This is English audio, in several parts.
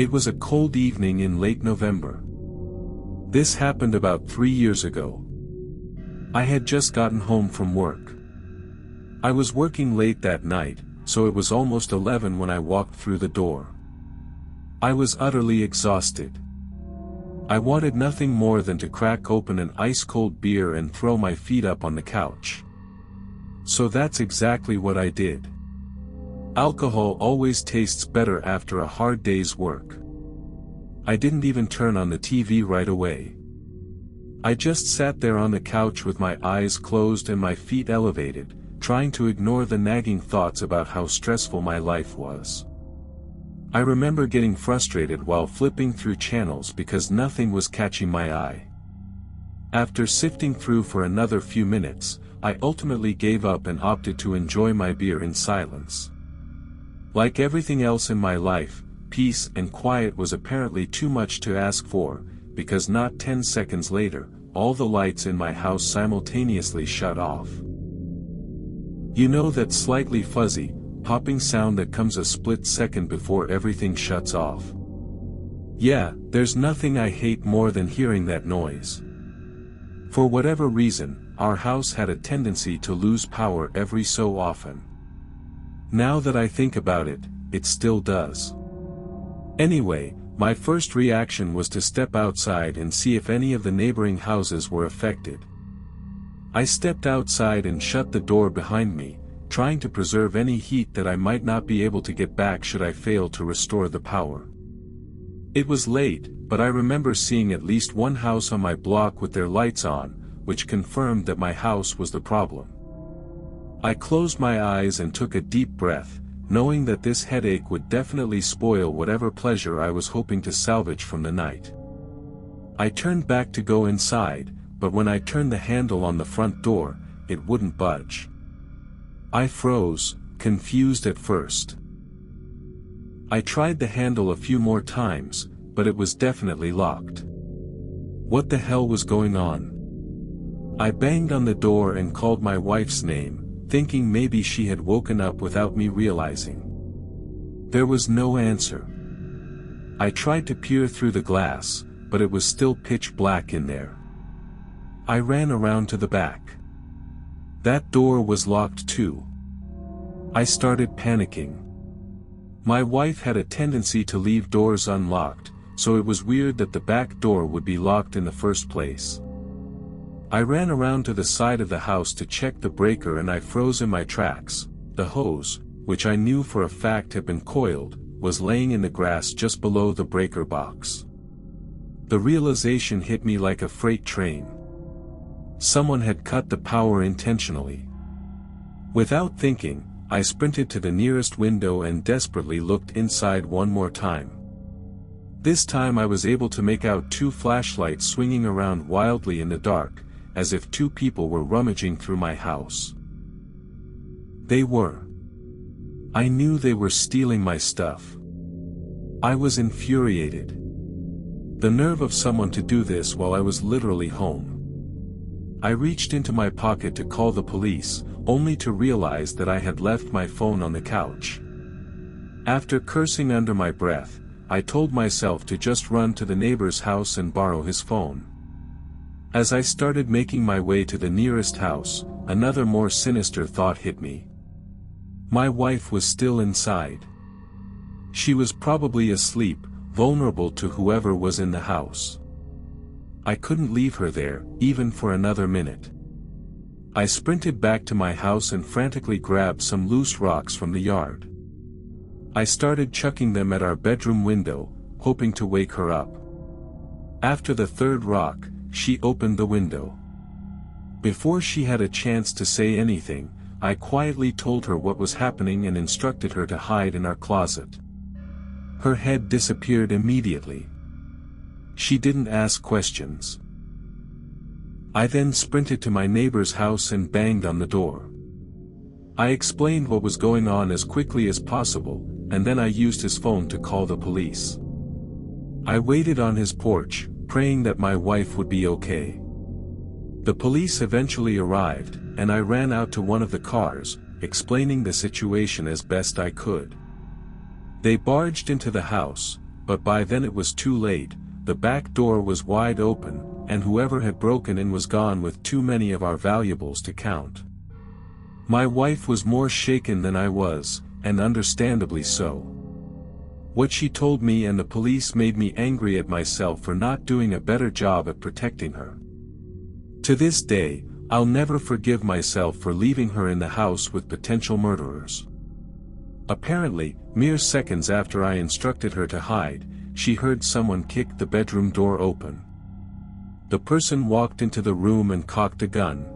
It was a cold evening in late November. This happened about 3 years ago. I had just gotten home from work. I was working late that night, so it was almost 11 when I walked through the door. I was utterly exhausted. I wanted nothing more than to crack open an ice-cold beer and throw my feet up on the couch. So that's exactly what I did. Alcohol always tastes better after a hard day's work. I didn't even turn on the TV right away. I just sat there on the couch with my eyes closed and my feet elevated, trying to ignore the nagging thoughts about how stressful my life was. I remember getting frustrated while flipping through channels because nothing was catching my eye. After sifting through for another few minutes, I ultimately gave up and opted to enjoy my beer in silence. Like everything else in my life, peace and quiet was apparently too much to ask for, because not 10 seconds later, all the lights in my house simultaneously shut off. You know that slightly fuzzy, popping sound that comes a split second before everything shuts off? Yeah, there's nothing I hate more than hearing that noise. For whatever reason, our house had a tendency to lose power every so often. Now that I think about it, it still does. Anyway, my first reaction was to step outside and see if any of the neighboring houses were affected. I stepped outside and shut the door behind me, trying to preserve any heat that I might not be able to get back should I fail to restore the power. It was late, but I remember seeing at least one house on my block with their lights on, which confirmed that my house was the problem. I closed my eyes and took a deep breath, knowing that this headache would definitely spoil whatever pleasure I was hoping to salvage from the night. I turned back to go inside, but when I turned the handle on the front door, it wouldn't budge. I froze, confused at first. I tried the handle a few more times, but it was definitely locked. What the hell was going on? I banged on the door and called my wife's name, thinking maybe she had woken up without me realizing. There was no answer. I tried to peer through the glass, but it was still pitch black in there. I ran around to the back. That door was locked too. I started panicking. My wife had a tendency to leave doors unlocked, so it was weird that the back door would be locked in the first place. I ran around to the side of the house to check the breaker and I froze in my tracks. The hose, which I knew for a fact had been coiled, was laying in the grass just below the breaker box. The realization hit me like a freight train. Someone had cut the power intentionally. Without thinking, I sprinted to the nearest window and desperately looked inside one more time. This time I was able to make out two flashlights swinging around wildly in the dark, as if two people were rummaging through my house. They were. I knew they were stealing my stuff. I was infuriated. The nerve of someone to do this while I was literally home. I reached into my pocket to call the police, only to realize that I had left my phone on the couch. After cursing under my breath, I told myself to just run to the neighbor's house and borrow his phone. As I started making my way to the nearest house, another more sinister thought hit me. My wife was still inside. She was probably asleep, vulnerable to whoever was in the house. I couldn't leave her there, even for another minute. I sprinted back to my house and frantically grabbed some loose rocks from the yard. I started chucking them at our bedroom window, hoping to wake her up. After the third rock, she opened the window. Before she had a chance to say anything, I quietly told her what was happening and instructed her to hide in our closet. Her head disappeared immediately. She didn't ask questions. I then sprinted to my neighbor's house and banged on the door. I explained what was going on as quickly as possible, and then I used his phone to call the police. I waited on his porch, praying that my wife would be okay. The police eventually arrived, and I ran out to one of the cars, explaining the situation as best I could. They barged into the house, but by then it was too late. The back door was wide open, and whoever had broken in was gone with too many of our valuables to count. My wife was more shaken than I was, and understandably so. What she told me and the police made me angry at myself for not doing a better job at protecting her. To this day, I'll never forgive myself for leaving her in the house with potential murderers. Apparently, mere seconds after I instructed her to hide, she heard someone kick the bedroom door open. The person walked into the room and cocked a gun.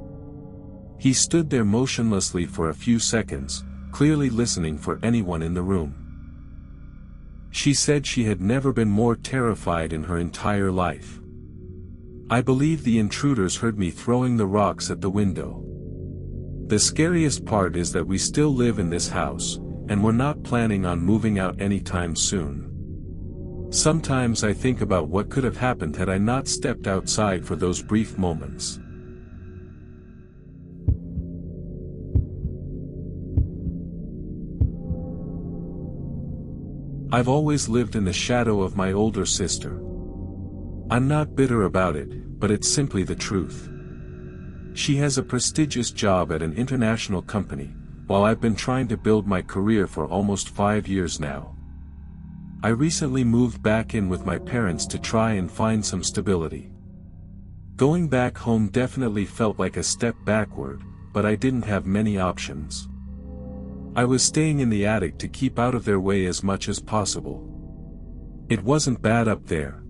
He stood there motionlessly for a few seconds, clearly listening for anyone in the room. She said she had never been more terrified in her entire life. I believe the intruders heard me throwing the rocks at the window. The scariest part is that we still live in this house, and we're not planning on moving out anytime soon. Sometimes I think about what could have happened had I not stepped outside for those brief moments. I've always lived in the shadow of my older sister. I'm not bitter about it, but it's simply the truth. She has a prestigious job at an international company, while I've been trying to build my career for almost 5 years now. I recently moved back in with my parents to try and find some stability. Going back home definitely felt like a step backward, but I didn't have many options. I was staying in the attic to keep out of their way as much as possible. It wasn't bad up there.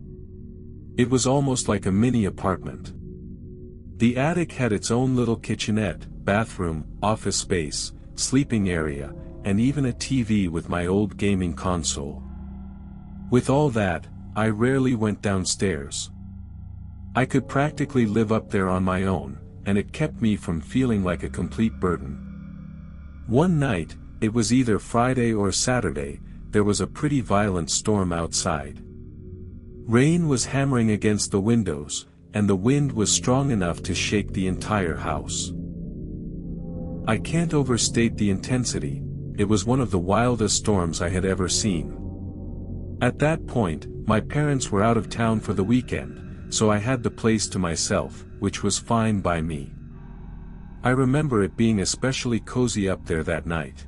It was almost like a mini apartment. The attic had its own little kitchenette, bathroom, office space, sleeping area, and even a TV with my old gaming console. With all that, I rarely went downstairs. I could practically live up there on my own, and it kept me from feeling like a complete burden. One night, it was either Friday or Saturday, there was a pretty violent storm outside. Rain was hammering against the windows, and the wind was strong enough to shake the entire house. I can't overstate the intensity, it was one of the wildest storms I had ever seen. At that point, my parents were out of town for the weekend, so I had the place to myself, which was fine by me. I remember it being especially cozy up there that night.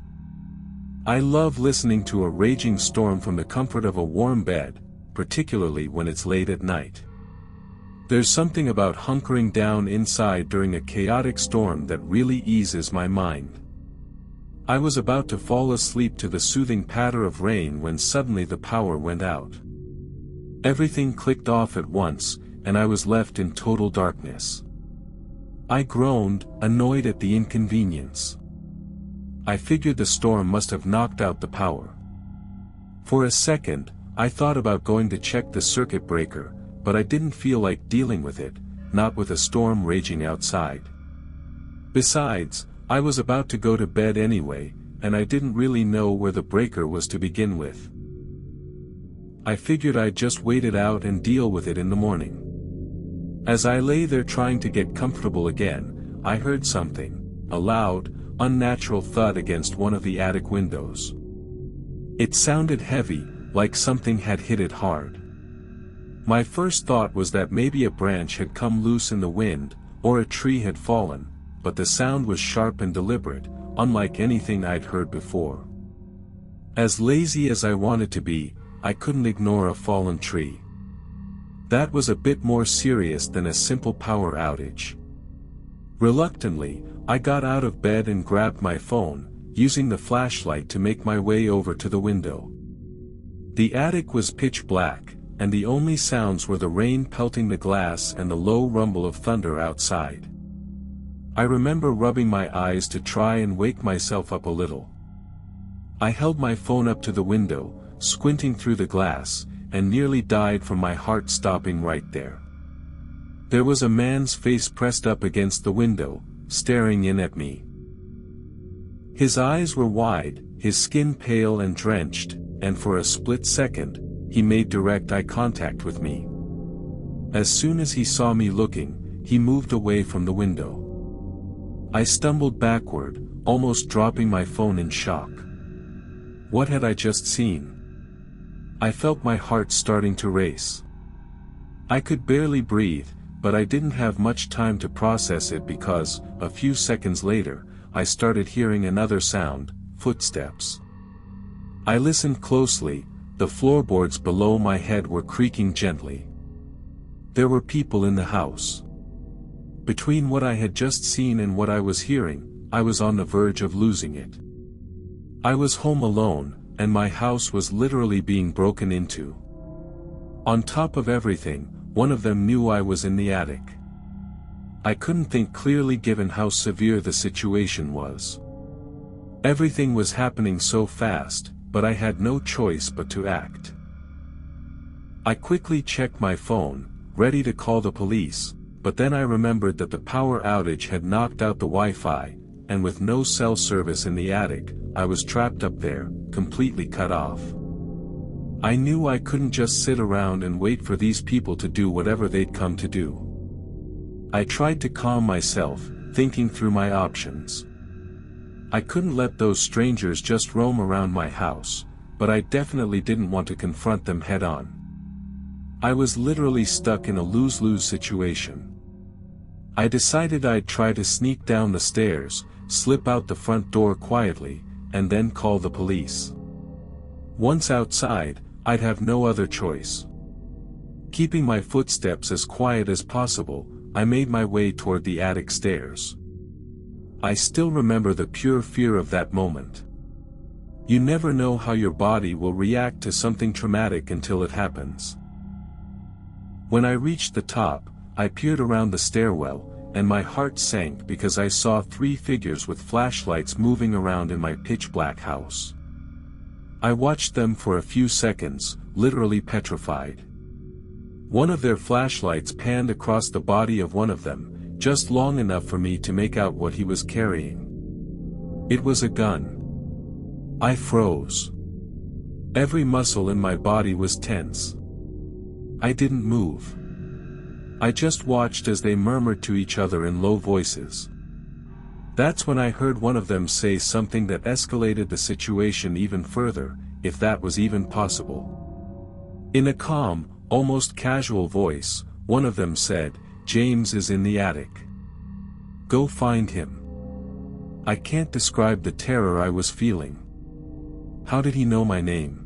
I love listening to a raging storm from the comfort of a warm bed, particularly when it's late at night. There's something about hunkering down inside during a chaotic storm that really eases my mind. I was about to fall asleep to the soothing patter of rain when suddenly the power went out. Everything clicked off at once, and I was left in total darkness. I groaned, annoyed at the inconvenience. I figured the storm must have knocked out the power. For a second, I thought about going to check the circuit breaker, but I didn't feel like dealing with it, not with a storm raging outside. Besides, I was about to go to bed anyway, and I didn't really know where the breaker was to begin with. I figured I'd just wait it out and deal with it in the morning. As I lay there trying to get comfortable again, I heard something, a loud, unnatural thud against one of the attic windows. It sounded heavy, like something had hit it hard. My first thought was that maybe a branch had come loose in the wind, or a tree had fallen, but the sound was sharp and deliberate, unlike anything I'd heard before. As lazy as I wanted to be, I couldn't ignore a fallen tree. That was a bit more serious than a simple power outage. Reluctantly, I got out of bed and grabbed my phone, using the flashlight to make my way over to the window. The attic was pitch black, and the only sounds were the rain pelting the glass and the low rumble of thunder outside. I remember rubbing my eyes to try and wake myself up a little. I held my phone up to the window, squinting through the glass, and nearly died from my heart stopping right there. There was a man's face pressed up against the window, staring in at me. His eyes were wide, his skin pale and drenched, and for a split second, he made direct eye contact with me. As soon as he saw me looking, he moved away from the window. I stumbled backward, almost dropping my phone in shock. What had I just seen? I felt my heart starting to race. I could barely breathe, but I didn't have much time to process it because, a few seconds later, I started hearing another sound, footsteps. I listened closely, the floorboards below my head were creaking gently. There were people in the house. Between what I had just seen and what I was hearing, I was on the verge of losing it. I was home alone, and my house was literally being broken into. On top of everything, one of them knew I was in the attic. I couldn't think clearly given how severe the situation was. Everything was happening so fast, but I had no choice but to act. I quickly checked my phone, ready to call the police, but then I remembered that the power outage had knocked out the Wi-Fi, and with no cell service in the attic, I was trapped up there, completely cut off. I knew I couldn't just sit around and wait for these people to do whatever they'd come to do. I tried to calm myself, thinking through my options. I couldn't let those strangers just roam around my house, but I definitely didn't want to confront them head-on. I was literally stuck in a lose-lose situation. I decided I'd try to sneak down the stairs, slip out the front door quietly, and then call the police. Once outside, I'd have no other choice. Keeping my footsteps as quiet as possible, I made my way toward the attic stairs. I still remember the pure fear of that moment. You never know how your body will react to something traumatic until it happens. When I reached the top, I peered around the stairwell, and my heart sank because I saw 3 figures with flashlights moving around in my pitch-black house. I watched them for a few seconds, literally petrified. One of their flashlights panned across the body of one of them, just long enough for me to make out what he was carrying. It was a gun. I froze. Every muscle in my body was tense. I didn't move. I just watched as they murmured to each other in low voices. That's when I heard one of them say something that escalated the situation even further, if that was even possible. In a calm, almost casual voice, one of them said, "James is in the attic. Go find him." I can't describe the terror I was feeling. How did he know my name?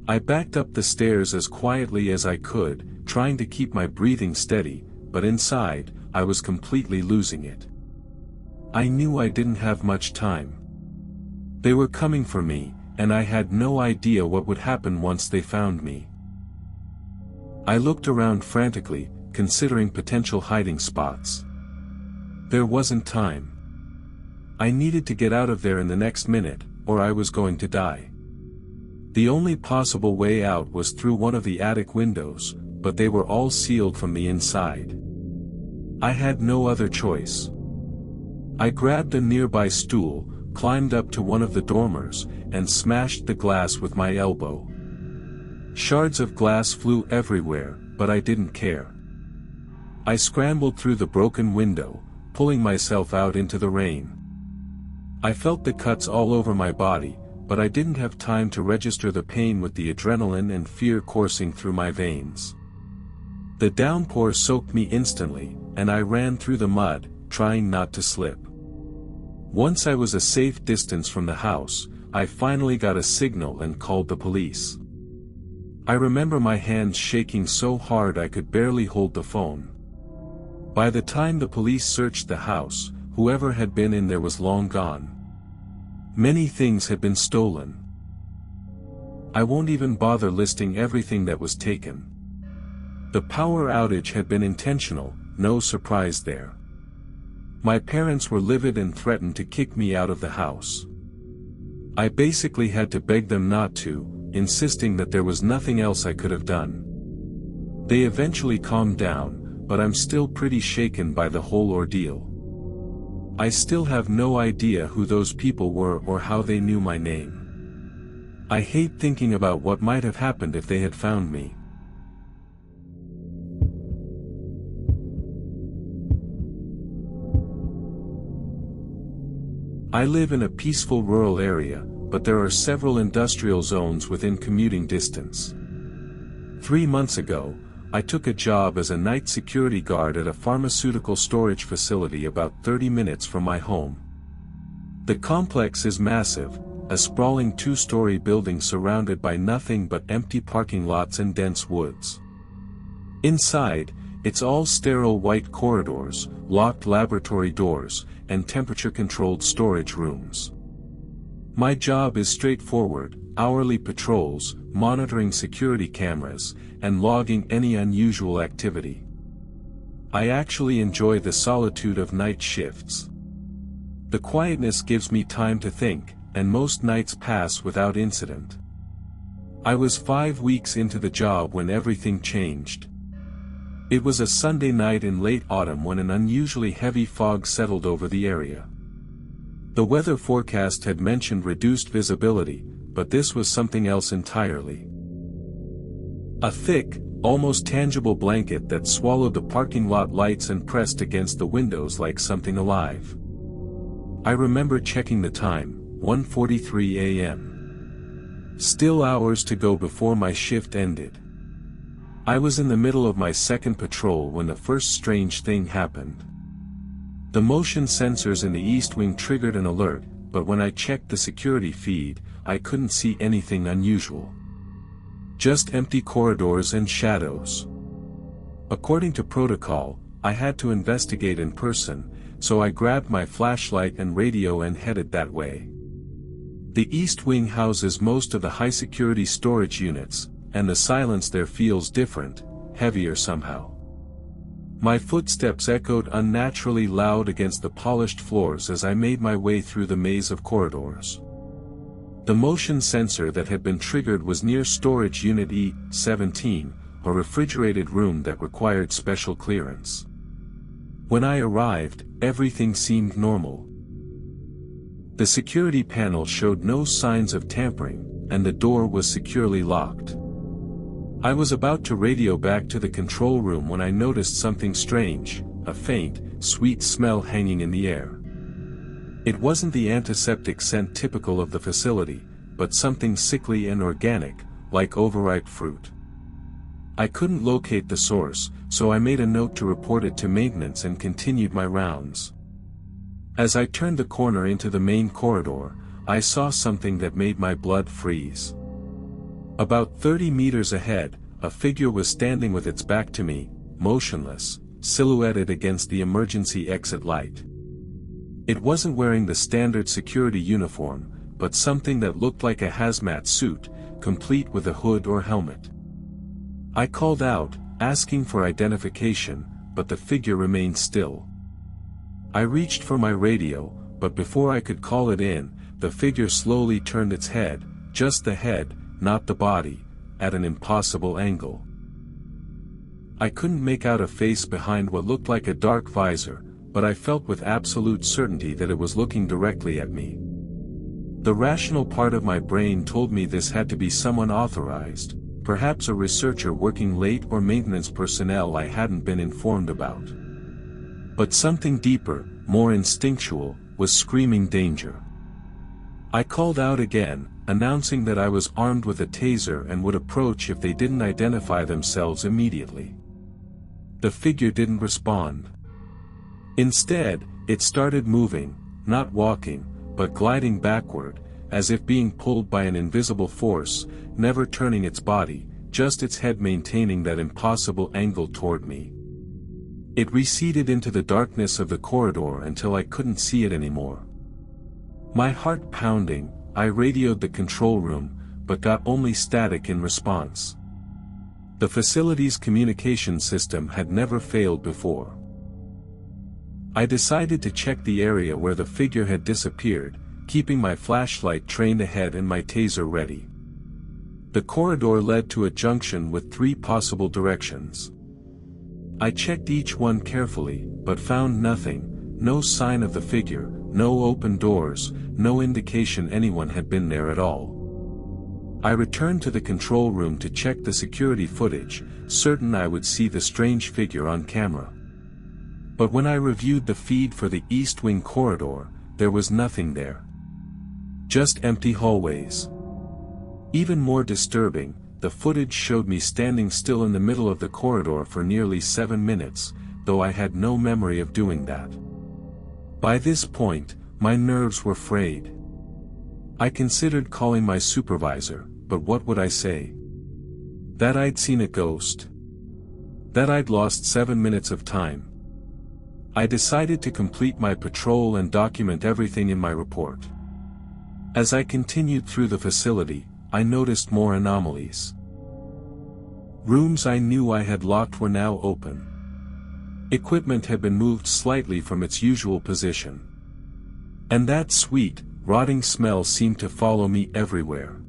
I backed up the stairs as quietly as I could, trying to keep my breathing steady, but inside, I was completely losing it. I knew I didn't have much time. They were coming for me, and I had no idea what would happen once they found me. I looked around frantically, considering potential hiding spots. There wasn't time. I needed to get out of there in the next minute, or I was going to die. The only possible way out was through one of the attic windows, but they were all sealed from the inside. I had no other choice. I grabbed a nearby stool, climbed up to one of the dormers, and smashed the glass with my elbow. Shards of glass flew everywhere, but I didn't care. I scrambled through the broken window, pulling myself out into the rain. I felt the cuts all over my body, but I didn't have time to register the pain with the adrenaline and fear coursing through my veins. The downpour soaked me instantly, and I ran through the mud, trying not to slip. Once I was a safe distance from the house, I finally got a signal and called the police. I remember my hands shaking so hard I could barely hold the phone. By the time the police searched the house, whoever had been in there was long gone. Many things had been stolen. I won't even bother listing everything that was taken. The power outage had been intentional, no surprise there. My parents were livid and threatened to kick me out of the house. I basically had to beg them not to, insisting that there was nothing else I could have done. They eventually calmed down, but I'm still pretty shaken by the whole ordeal. I still have no idea who those people were or how they knew my name. I hate thinking about what might have happened if they had found me. I live in a peaceful rural area, but there are several industrial zones within commuting distance. 3 months ago, I took a job as a night security guard at a pharmaceutical storage facility about 30 minutes from my home. The complex is massive, a sprawling 2-story building surrounded by nothing but empty parking lots and dense woods. Inside, it's all sterile white corridors, locked laboratory doors, and temperature-controlled storage rooms. My job is straightforward: hourly patrols, monitoring security cameras, and logging any unusual activity. I actually enjoy the solitude of night shifts. The quietness gives me time to think, and most nights pass without incident. I was 5 weeks into the job when everything changed. It was a Sunday night in late autumn when an unusually heavy fog settled over the area. The weather forecast had mentioned reduced visibility, but this was something else entirely. A thick, almost tangible blanket that swallowed the parking lot lights and pressed against the windows like something alive. I remember checking the time, 1:43 a.m. Still hours to go before my shift ended. I was in the middle of my second patrol when the first strange thing happened. The motion sensors in the east wing triggered an alert, but when I checked the security feed, I couldn't see anything unusual. Just empty corridors and shadows. According to protocol, I had to investigate in person, so I grabbed my flashlight and radio and headed that way. The east wing houses most of the high-security storage units, and the silence there feels different, heavier somehow. My footsteps echoed unnaturally loud against the polished floors as I made my way through the maze of corridors. The motion sensor that had been triggered was near Storage Unit E-17, a refrigerated room that required special clearance. When I arrived, everything seemed normal. The security panel showed no signs of tampering, and the door was securely locked. I was about to radio back to the control room when I noticed something strange, a faint, sweet smell hanging in the air. It wasn't the antiseptic scent typical of the facility, but something sickly and organic, like overripe fruit. I couldn't locate the source, so I made a note to report it to maintenance and continued my rounds. As I turned the corner into the main corridor, I saw something that made my blood freeze. About 30 meters ahead, a figure was standing with its back to me, motionless, silhouetted against the emergency exit light. It wasn't wearing the standard security uniform, but something that looked like a hazmat suit, complete with a hood or helmet. I called out, asking for identification, but the figure remained still. I reached for my radio, but before I could call it in, the figure slowly turned its head, just the head, not the body, at an impossible angle. I couldn't make out a face behind what looked like a dark visor, but I felt with absolute certainty that it was looking directly at me. The rational part of my brain told me this had to be someone authorized, perhaps a researcher working late or maintenance personnel I hadn't been informed about. But something deeper, more instinctual, was screaming danger. I called out again, announcing that I was armed with a taser and would approach if they didn't identify themselves immediately. The figure didn't respond. Instead, it started moving, not walking, but gliding backward, as if being pulled by an invisible force, never turning its body, just its head maintaining that impossible angle toward me. It receded into the darkness of the corridor until I couldn't see it anymore. My heart pounding, I radioed the control room, but got only static in response. The facility's communication system had never failed before. I decided to check the area where the figure had disappeared, keeping my flashlight trained ahead and my taser ready. The corridor led to a junction with 3 possible directions. I checked each one carefully, but found nothing, no sign of the figure, no open doors, no indication anyone had been there at all. I returned to the control room to check the security footage, certain I would see the strange figure on camera. But when I reviewed the feed for the East Wing corridor, there was nothing there. Just empty hallways. Even more disturbing, the footage showed me standing still in the middle of the corridor for nearly 7 minutes, though I had no memory of doing that. By this point, my nerves were frayed. I considered calling my supervisor, but what would I say? That I'd seen a ghost. That I'd lost 7 minutes of time. I decided to complete my patrol and document everything in my report. As I continued through the facility, I noticed more anomalies. Rooms I knew I had locked were now open. Equipment had been moved slightly from its usual position. And that sweet, rotting smell seemed to follow me everywhere.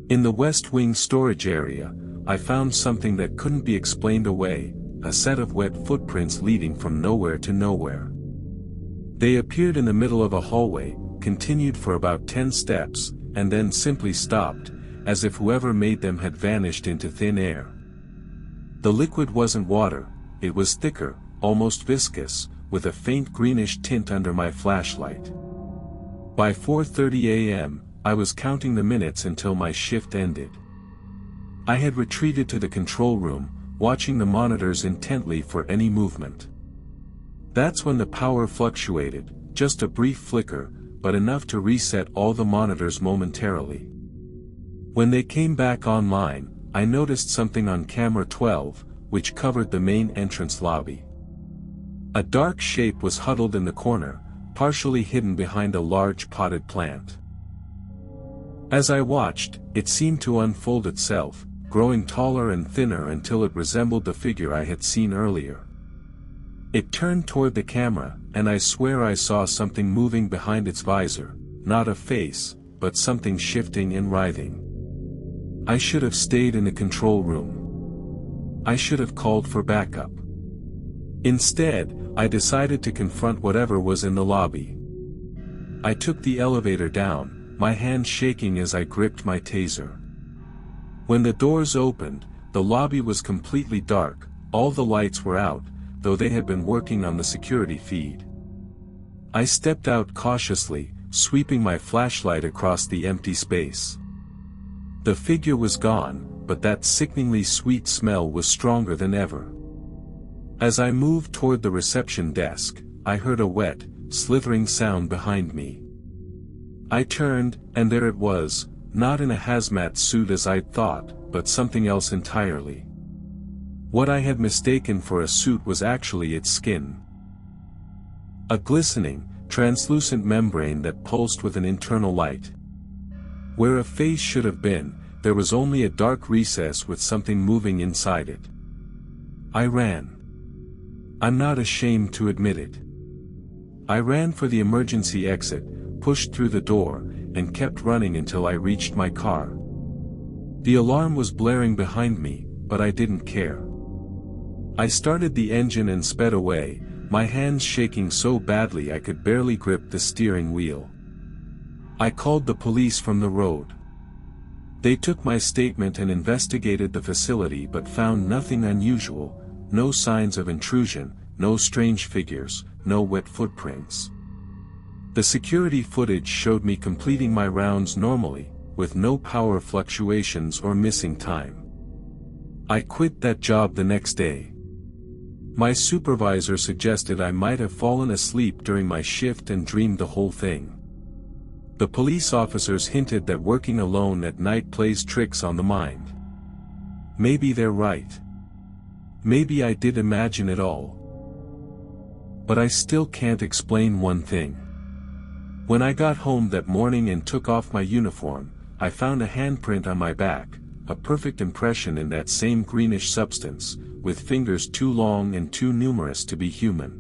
In the West Wing storage area, I found something that couldn't be explained away, a set of wet footprints leading from nowhere to nowhere. They appeared in the middle of a hallway, continued for about 10 steps, and then simply stopped, as if whoever made them had vanished into thin air. The liquid wasn't water, it was thicker, almost viscous, with a faint greenish tint under my flashlight. By 4:30 a.m., I was counting the minutes until my shift ended. I had retreated to the control room, watching the monitors intently for any movement. That's when the power fluctuated, just a brief flicker, but enough to reset all the monitors momentarily. When they came back online, I noticed something on camera 12, which covered the main entrance lobby. A dark shape was huddled in the corner, partially hidden behind a large potted plant. As I watched, it seemed to unfold itself, growing taller and thinner until it resembled the figure I had seen earlier. It turned toward the camera, and I swear I saw something moving behind its visor, not a face, but something shifting and writhing. I should have stayed in the control room. I should have called for backup. Instead, I decided to confront whatever was in the lobby. I took the elevator down, my hand shaking as I gripped my taser. When the doors opened, the lobby was completely dark, all the lights were out, though they had been working on the security feed. I stepped out cautiously, sweeping my flashlight across the empty space. The figure was gone, but that sickeningly sweet smell was stronger than ever. As I moved toward the reception desk, I heard a wet, slithering sound behind me. I turned, and there it was, not in a hazmat suit as I'd thought, but something else entirely. What I had mistaken for a suit was actually its skin. A glistening, translucent membrane that pulsed with an internal light. Where a face should have been, there was only a dark recess with something moving inside it. I ran. I'm not ashamed to admit it. I ran for the emergency exit, pushed through the door, and kept running until I reached my car. The alarm was blaring behind me, but I didn't care. I started the engine and sped away, my hands shaking so badly I could barely grip the steering wheel. I called the police from the road. They took my statement and investigated the facility but found nothing unusual, no signs of intrusion, no strange figures, no wet footprints. The security footage showed me completing my rounds normally, with no power fluctuations or missing time. I quit that job the next day. My supervisor suggested I might have fallen asleep during my shift and dreamed the whole thing. The police officers hinted that working alone at night plays tricks on the mind. Maybe they're right. Maybe I did imagine it all. But I still can't explain one thing. When I got home that morning and took off my uniform, I found a handprint on my back, a perfect impression in that same greenish substance, with fingers too long and too numerous to be human.